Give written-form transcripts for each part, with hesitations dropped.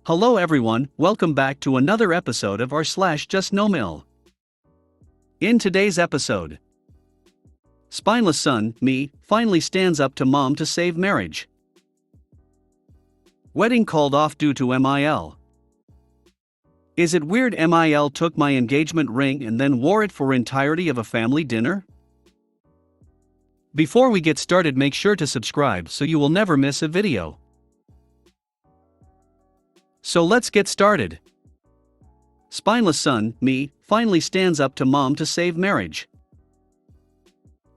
Hello everyone, welcome back to another episode of our JustNoMil. In today's episode, spineless son, me, finally stands up to mom to save marriage. Wedding called off due to MIL. Is it weird MIL took my engagement ring and then wore it for entirety of a family dinner? Before we get started, make sure to subscribe so you will never miss a video. So let's get started. Spineless son, me, finally stands up to mom to save marriage.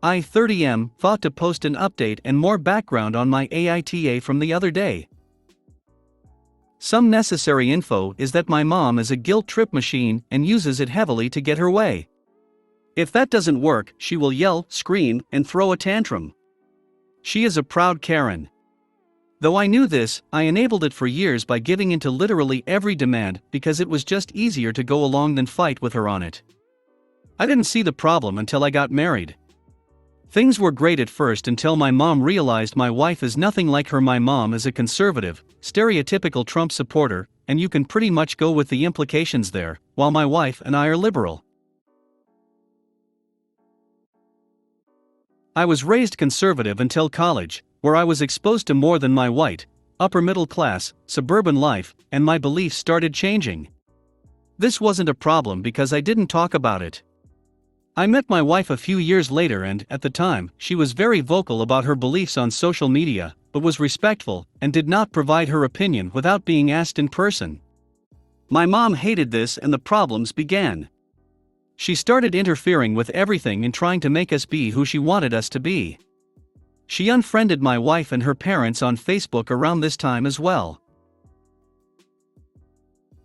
I, 30M, thought to post an update and more background on my AITA from the other day. Some necessary info is that my mom is a guilt trip machine and uses it heavily to get her way. If that doesn't work, she will yell, scream, and throw a tantrum. She is a proud Karen. Though I knew this, I enabled it for years by giving into literally every demand because it was just easier to go along than fight with her on it. I didn't see the problem until I got married. Things were great at first until my mom realized my wife is nothing like her. My mom is a conservative, stereotypical Trump supporter, and you can pretty much go with the implications there, while my wife and I are liberal. I was raised conservative until college, where I was exposed to more than my white, upper-middle-class, suburban life, and my beliefs started changing. This wasn't a problem because I didn't talk about it. I met my wife a few years later and, at the time, she was very vocal about her beliefs on social media, but was respectful, and did not provide her opinion without being asked in person. My mom hated this and the problems began. She started interfering with everything and trying to make us be who she wanted us to be. She unfriended my wife and her parents on Facebook around this time as well.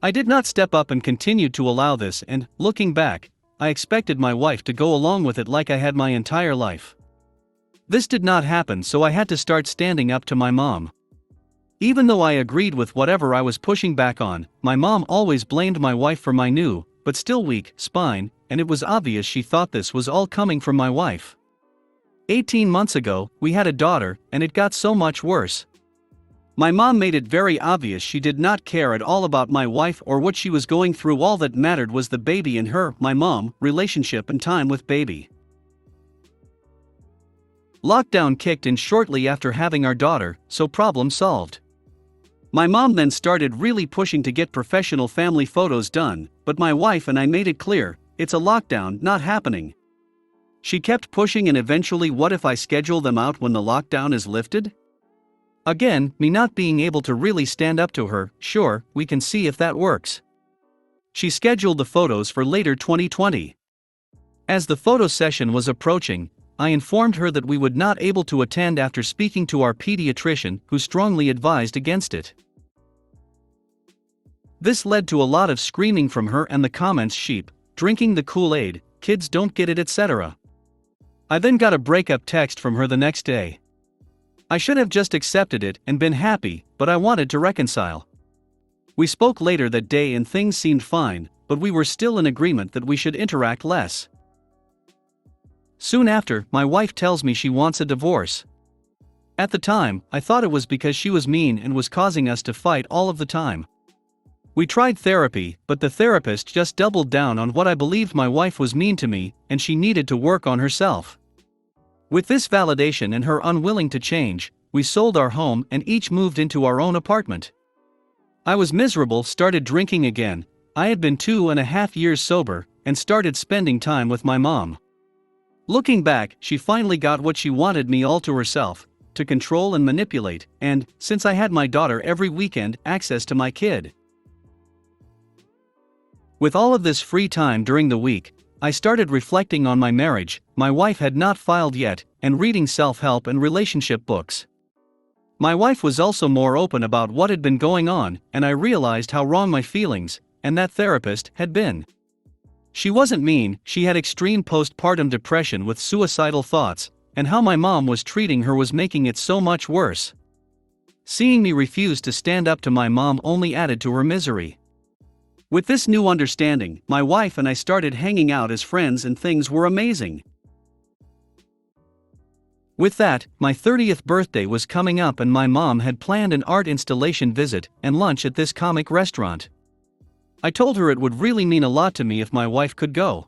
I did not step up and continued to allow this, and, looking back, I expected my wife to go along with it like I had my entire life. This did not happen, so I had to start standing up to my mom. Even though I agreed with whatever I was pushing back on, my mom always blamed my wife for my new, but still weak, spine, and it was obvious she thought this was all coming from my wife. 18 months ago, we had a daughter, and it got so much worse. My mom made it very obvious she did not care at all about my wife or what she was going through. All that mattered was the baby and her, my mom, relationship and time with baby. Lockdown kicked in shortly after having our daughter, so problem solved. My mom then started really pushing to get professional family photos done, but my wife and I made it clear, it's a lockdown, not happening. She kept pushing, and eventually, what if I schedule them out when the lockdown is lifted? Again, me not being able to really stand up to her. Sure, we can see if that works. She scheduled the photos for later 2020. As the photo session was approaching, I informed her that we would not able to attend after speaking to our pediatrician, who strongly advised against it. This led to a lot of screaming from her and the comments, sheep, drinking the Kool-Aid, kids don't get it, etc. I then got a breakup text from her the next day. I should have just accepted it and been happy, but I wanted to reconcile. We spoke later that day and things seemed fine, but we were still in agreement that we should interact less. Soon after, my wife tells me she wants a divorce. At the time, I thought it was because she was mean and was causing us to fight all of the time. We tried therapy, but the therapist just doubled down on what I believed my wife was mean to me, and she needed to work on herself. With this validation and her unwilling to change, we sold our home and each moved into our own apartment. I was miserable, started drinking again. I had been 2.5 years sober, and started spending time with my mom. Looking back, she finally got what she wanted, me all to herself, to control and manipulate, and, since I had my daughter every weekend, access to my kid. With all of this free time during the week, I started reflecting on my marriage. My wife had not filed yet, and reading self-help and relationship books. My wife was also more open about what had been going on, and I realized how wrong my feelings, and that therapist, had been. She wasn't mean, she had extreme postpartum depression with suicidal thoughts, and how my mom was treating her was making it so much worse. Seeing me refuse to stand up to my mom only added to her misery. With this new understanding, my wife and I started hanging out as friends and things were amazing. With that, my 30th birthday was coming up and my mom had planned an art installation visit and lunch at this comic restaurant. I told her it would really mean a lot to me if my wife could go.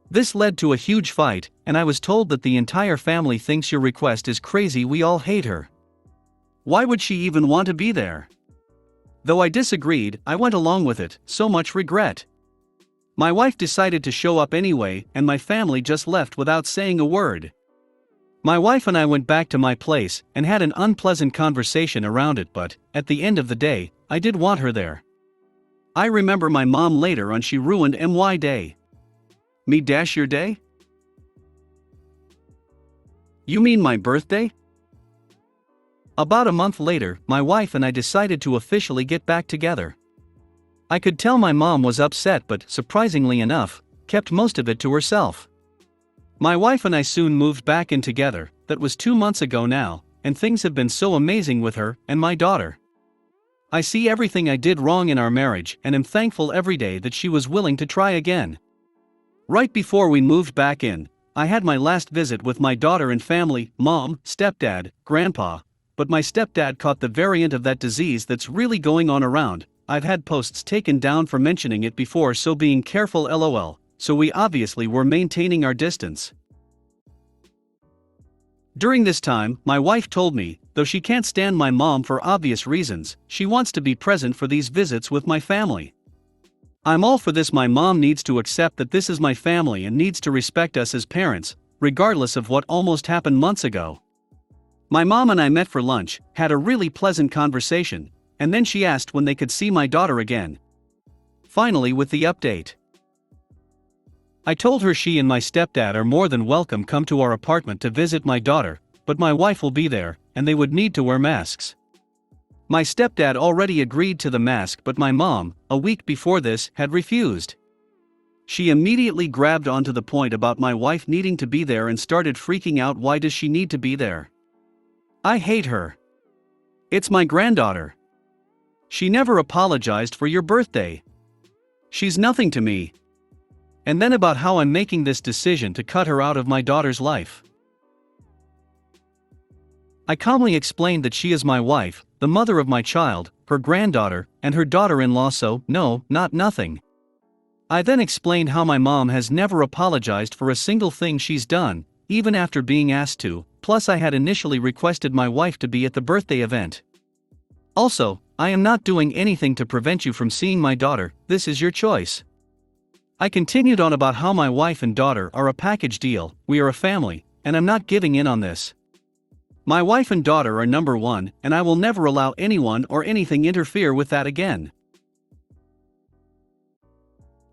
This led to a huge fight, and I was told that the entire family thinks your request is crazy. We all hate her. Why would she even want to be there? Though I disagreed, I went along with it, so much regret. My wife decided to show up anyway, and my family just left without saying a word. My wife and I went back to my place and had an unpleasant conversation around it, but at the end of the day, I did want her there. I remember my mom later on, she ruined my day. Me dash your day? You mean my birthday? About a month later, my wife and I decided to officially get back together. I could tell my mom was upset, but surprisingly enough, kept most of it to herself. My wife and I soon moved back in together. That was 2 months ago now, and things have been so amazing with her and my daughter. I see everything I did wrong in our marriage and am thankful every day that she was willing to try again. Right before we moved back in, I had my last visit with my daughter and family, mom, stepdad, grandpa, but my stepdad caught the variant of that disease that's really going on around. I've had posts taken down for mentioning it before, so being careful lol, so we obviously were maintaining our distance. During this time, my wife told me, though she can't stand my mom for obvious reasons, she wants to be present for these visits with my family. I'm all for this. My mom needs to accept that this is my family and needs to respect us as parents, regardless of what almost happened months ago. My mom and I met for lunch, had a really pleasant conversation, and then she asked when they could see my daughter again. Finally, with the update. I told her she and my stepdad are more than welcome come to our apartment to visit my daughter, but my wife will be there, and they would need to wear masks. My stepdad already agreed to the mask, but my mom, a week before this, had refused. She immediately grabbed onto the point about my wife needing to be there and started freaking out. Why does she need to be there? I hate her. It's my granddaughter. She never apologized for your birthday. She's nothing to me. And then about how I'm making this decision to cut her out of my daughter's life. I calmly explained that she is my wife, the mother of my child, her granddaughter, and her daughter-in-law, so, no, not nothing. I then explained how my mom has never apologized for a single thing she's done, even after being asked to, plus I had initially requested my wife to be at the birthday event. Also, I am not doing anything to prevent you from seeing my daughter, this is your choice. I continued on about how my wife and daughter are a package deal, we are a family, and I'm not giving in on this. My wife and daughter are number one, and I will never allow anyone or anything interfere with that again.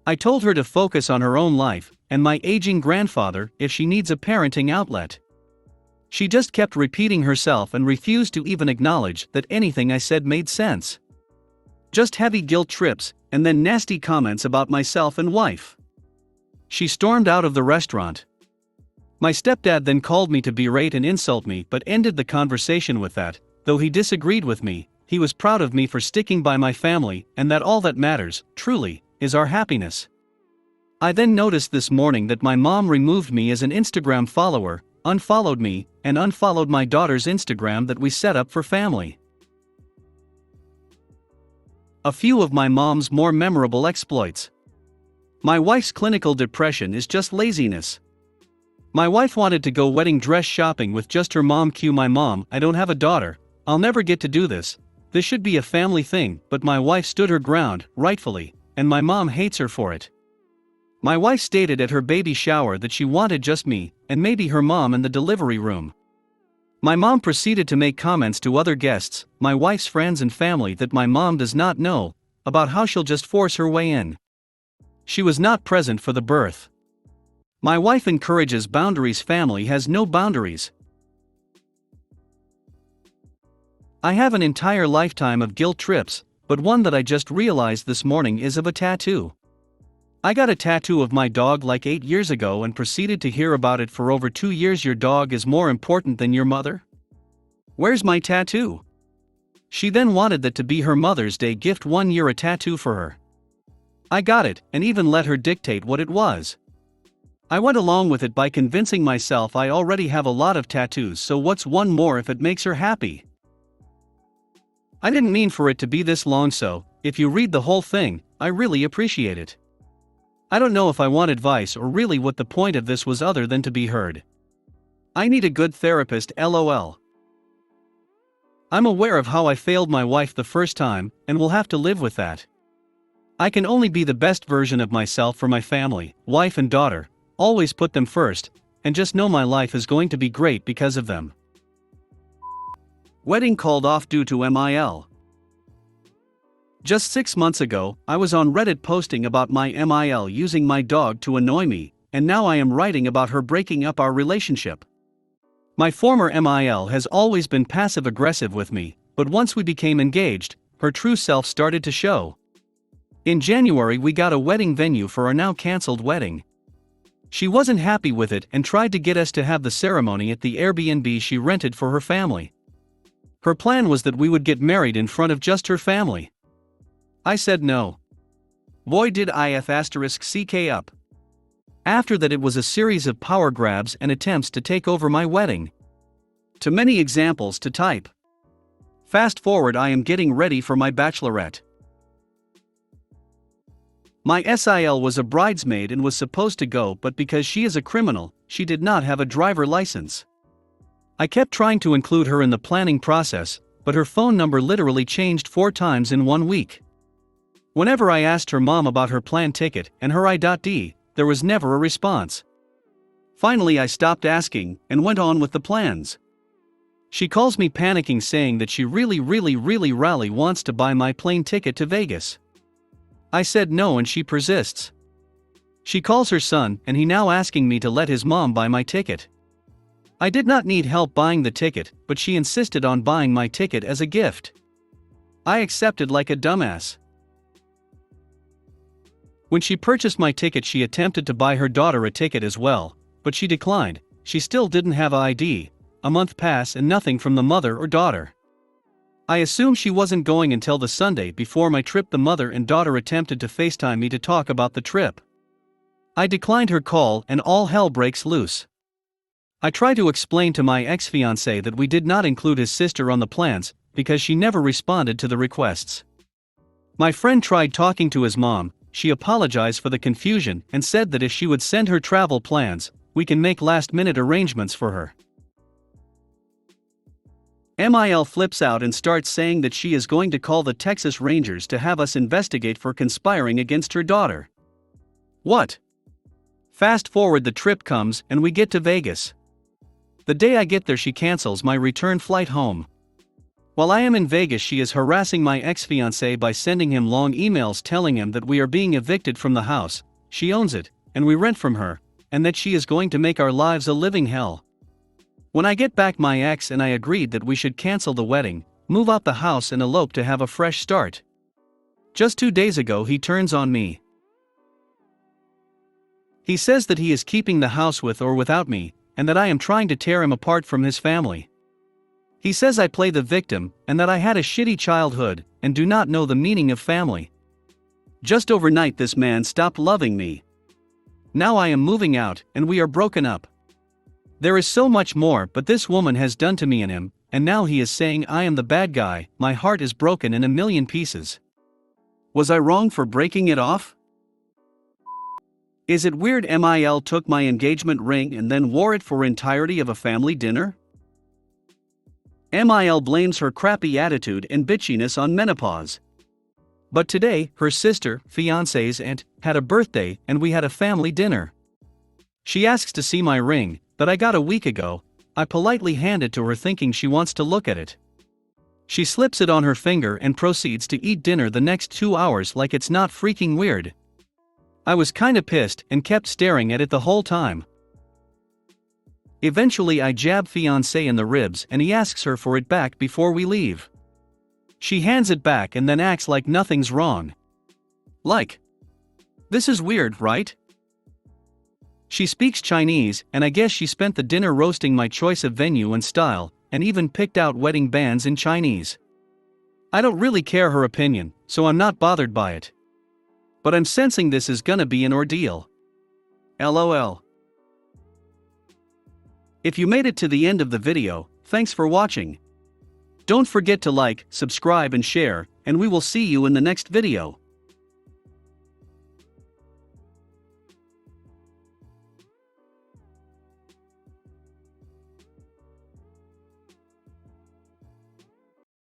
I told her to focus on her own life, and my aging grandfather, if she needs a parenting outlet. She just kept repeating herself and refused to even acknowledge that anything I said made sense. Just heavy guilt trips, and then nasty comments about myself and wife. She stormed out of the restaurant. My stepdad then called me to berate and insult me, but ended the conversation with that, though he disagreed with me, he was proud of me for sticking by my family, and that all that matters, truly, is our happiness. I then noticed this morning that my mom removed me as an Instagram follower, unfollowed me, and unfollowed my daughter's Instagram that we set up for family. A few of my mom's more memorable exploits. My wife's clinical depression is just laziness. My wife wanted to go wedding dress shopping with just her mom. My mom, I don't have a daughter, I'll never get to do this, this should be a family thing, but my wife stood her ground, rightfully, and my mom hates her for it. My wife stated at her baby shower that she wanted just me, and maybe her mom in the delivery room. My mom proceeded to make comments to other guests, my wife's friends and family, that my mom does not know, about how she'll just force her way in. She was not present for the birth. My wife encourages boundaries. Family has no boundaries. I have an entire lifetime of guilt trips, but one that I just realized this morning is of a tattoo. I got a tattoo of my dog like 8 years ago and proceeded to hear about it for over 2 years. Your dog is more important than your mother? Where's my tattoo? She then wanted that to be her Mother's Day gift. 1 year a tattoo for her. I got it, and even let her dictate what it was. I went along with it by convincing myself I already have a lot of tattoos, so what's one more if it makes her happy? I didn't mean for it to be this long, so if you read the whole thing, I really appreciate it. I don't know if I want advice or really what the point of this was other than to be heard. I need a good therapist, lol. I'm aware of how I failed my wife the first time, and will have to live with that. I can only be the best version of myself for my family, wife and daughter, always put them first, and just know my life is going to be great because of them. Wedding called off due to MIL. Just 6 months ago, I was on Reddit posting about my MIL using my dog to annoy me, and now I am writing about her breaking up our relationship. My former MIL has always been passive-aggressive with me, but once we became engaged, her true self started to show. In January we got a wedding venue for our now cancelled wedding. She wasn't happy with it and tried to get us to have the ceremony at the Airbnb she rented for her family. Her plan was that we would get married in front of just her family. I said no. Boy did IF*CK up. After that it was a series of power grabs and attempts to take over my wedding. Too many examples to type. Fast forward, I am getting ready for my bachelorette. My SIL was a bridesmaid and was supposed to go, but because she is a criminal, she did not have a driver license. I kept trying to include her in the planning process, but her phone number literally changed 4 times in 1 week. Whenever I asked her mom about her plane ticket and her I.D, there was never a response. Finally I stopped asking and went on with the plans. She calls me panicking, saying that she really wants to buy my plane ticket to Vegas. I said no and she persists. She calls her son and he now asking me to let his mom buy my ticket. I did not need help buying the ticket, but she insisted on buying my ticket as a gift. I accepted like a dumbass. When she purchased my ticket she attempted to buy her daughter a ticket as well, but she declined. She still didn't have ID. A month passed and nothing from the mother or daughter. I assumed she wasn't going until the Sunday before my trip. The mother and daughter attempted to FaceTime me to talk about the trip. I declined her call and all hell breaks loose. I try to explain to my ex-fiancé that we did not include his sister on the plans because she never responded to the requests. My friend tried talking to his mom. She apologized for the confusion and said that if she would send her travel plans, we can make last-minute arrangements for her. MIL flips out and starts saying that she is going to call the Texas Rangers to have us investigate for conspiring against her daughter. What? Fast forward, the trip comes and we get to Vegas. The day I get there she cancels my return flight home. While I am in Vegas she is harassing my ex-fiancé by sending him long emails telling him that we are being evicted from the house, she owns it, and we rent from her, and that she is going to make our lives a living hell. When I get back, my ex and I agreed that we should cancel the wedding, move out the house and elope to have a fresh start. Just 2 days ago he turns on me. He says that he is keeping the house with or without me, and that I am trying to tear him apart from his family. He says I play the victim, and that I had a shitty childhood, and do not know the meaning of family. Just overnight this man stopped loving me. Now I am moving out, and we are broken up. There is so much more but this woman has done to me and him, and now he is saying I am the bad guy. My heart is broken in a million pieces. Was I wrong for breaking it off? Is it weird MIL took my engagement ring and then wore it for entirety of a family dinner? MIL blames her crappy attitude and bitchiness on menopause. But today, her sister, fiancé's aunt, had a birthday and we had a family dinner. She asks to see my ring, that I got a week ago. I politely hand it to her thinking she wants to look at it. She slips it on her finger and proceeds to eat dinner the next 2 hours like it's not freaking weird. I was kinda pissed and kept staring at it the whole time. Eventually I jab fiancé in the ribs and he asks her for it back before we leave. She hands it back and then acts like nothing's wrong. Like, this is weird, right? She speaks Chinese, and I guess she spent the dinner roasting my choice of venue and style, and even picked out wedding bands in Chinese. I don't really care her opinion, so I'm not bothered by it. But I'm sensing this is gonna be an ordeal. LOL. If you made it to the end of the video, thanks for watching. Don't forget to like, subscribe and share, and we will see you in the next video.